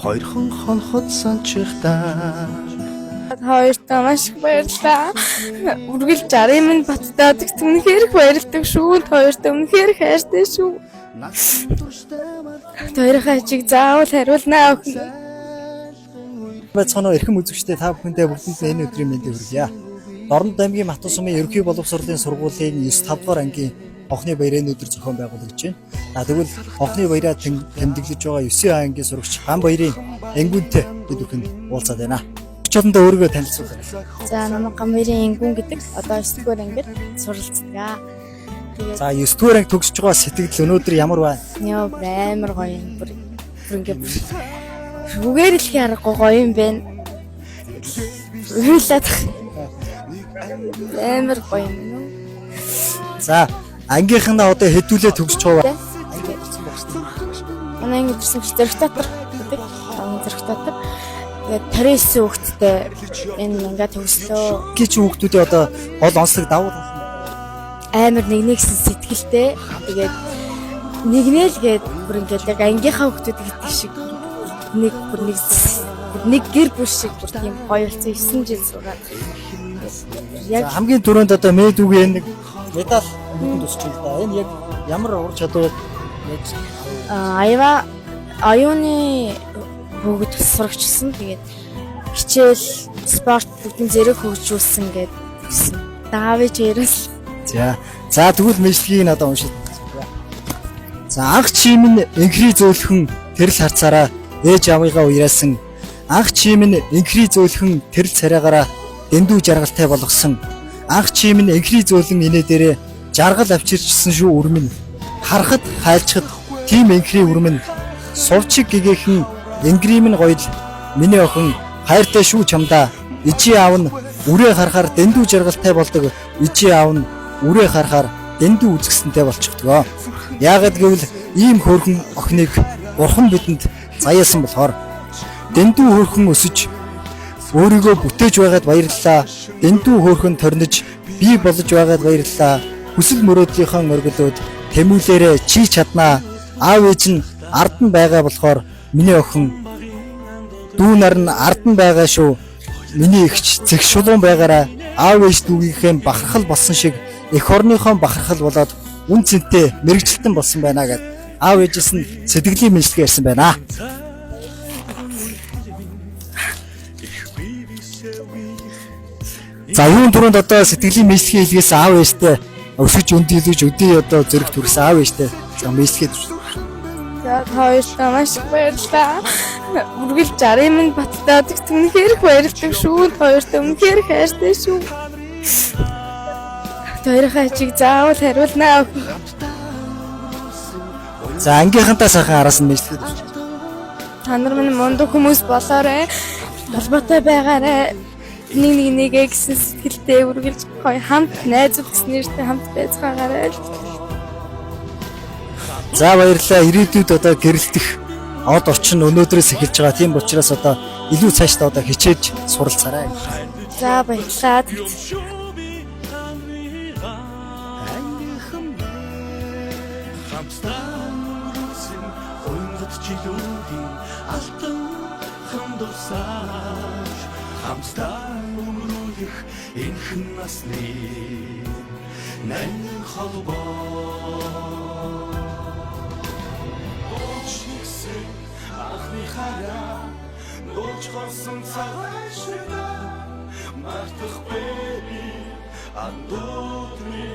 Хоёрхан хонхот санчихдаа. Хоёртоо маш их баярлалаа. Үргэлж 60 минут баттаад гэсэн үнэхээр их баярлалаа шүү. Хоёртоо үнэхээр их хайртай шүү. Хоёрын хажиг заавал хариулнаа охин. Бацхан эрхэм үзэгчдээ та бүхэндээ бүгдэнд энэ өдрийн мэндийг хүргье. Дорнод аймгийн Матус сумын ерөнхий боловсролын сургуулийн 9-5 дугаар ангийн Онхны баярын өдөр зохион байгуулагдаж байна. Тэгвэл Онхны баяраа тэмдэглэж байгаа 9 ангийн сурагч Ган баярын Энгүнтэй бид бүхэн уулзаад байна. Очоодондоо өөрийгөө танилцуулаарай. За намайг Ган баярын Энгүн гэдэг. Одоо 9 дугаар ангид суралцдаг. За 9 дугаар анги төгсөж байгаа сэтгэл өнөөдөр ямар байна? Яа амар гоё юм бүр ингээд бүгээр л харахгүй гоё юм байна. Үйлээд амар гоё юм. За ангийнхандаа одоо хэдүүлээ төгсөж байгаа. Манай анги ирсэн зэрэг дотор гэдэг. Зэрэг дотор. Тэгээд 59 хүүхэдтэй энэ ингээд төгслөө. Гिच хүүхдүүдээ одоо гол онцлог давуу амар нэгнийгсэн сэтгэлтэй. Тэгээд нэгнэл гээд бүр ингээд яг ангийнхаа хүүхдүүд гэдэг шиг нэг гэр бүл шиг бүр тийм гоё болсон 9 жил сураад. Яг хамгийн түрүүнд одоо мэдүүгээ нэг медаль өгөн тусч байгаа. Энэ яг ямар ур чадвар яаж аюуны хөгжиж сурагчсан. Тэгээд хичээл спорт бүгдийн зэрэг хөгжүүлсэн гэдэг гэсэн. Давж ярил. За тэгвэл мэдлэгийг надад уншиж. За анх чим нь инхри зөөлхөн тэрл харцаараа ээж авыгаа уяасан. Анх чим нь инхри зөөлхөн тэрл царайгаараа дэндүү жаргалтай болгосон. Анх чим нь инхри зөөлөн инээ дээрээ жаргал авчирчсан шүү үрмэн. Харахад хайлчхад тийм инхри үрмэн. Сувчиг гэгээхэн ингрим нь гоёл миний охин хайртай шүү чамдаа. Ижи аав нь үрээ харахаар дэндүү жаргалтай болдог. Ижи аав нь үрээ харахаар дэндүү үзэсгэлэнтэй болчихдгоо. Яагаад гэвэл ийм хөөрхөн охиныг бурхан бидэнд заяасан болохоор дэндүү хөөрхөн өсөж өөрийгөө бүтээж байгаад баярлалаа. Дэндүү хөөрхөн торнож бий болж байгаад баярлалаа. Хүсэл мөрөөдлийнхөө өргөлөөд тэмүүлээрээ чи чаднаа. Аав ээж нь ард нь байгаа болохоор миний охин дүү нар нь ард нь байгаа шүү. Миний ихч зэх шулуун байгаараа аав ээж дүүгийнхээ бахархал болсон шиг эх орныхоо бахархал болоод үн цэнтэй мэрэгчлэн болсон байна гэд аав ээжээс нь сэтгэлийн мэдлэгээ ярьсан байна. За юун түрүүнд одоо сэтгэлийн мэдлэгээ хэлгээс аав ээжтэй өсөж өндөлөж өдөө одоо зэрэг төрсөн аав ээжтэй за мэдлэгээ төрсөн. За хоёртоо маш их баярлалаа. Үргэлж 60 минут баттаад гэсэн үнэхээр их баярлалаа шүү. Хоёртоо үнэхээр их хайртай шүү. Хоёрын хажиг заавал хариулнаа охин. За ангийнхантаа сайхан араас нь мэдлэгээ төрсөн. Та нар минь мундаг хүмүүс болоорой. Холбоотой байгаарай. Нэгээ гэсэн сэтгэлтэй үргэлж гоё хамт найзууд гэсэн нэртэй хамт байцгаагаарай. За баярлалаа. Ирээдүйд одоо гэрэлтэх од орчин өнөөдрөөс эхэлж байгаа. Тийм учраас одоо илүү цаашдаа одоо хичээж суралцаарай. За баярлалаа. Энхэн насны нэн холбоо очигсэн анхны хараа нууч гарсан цагаан шига мартахгүй андуутны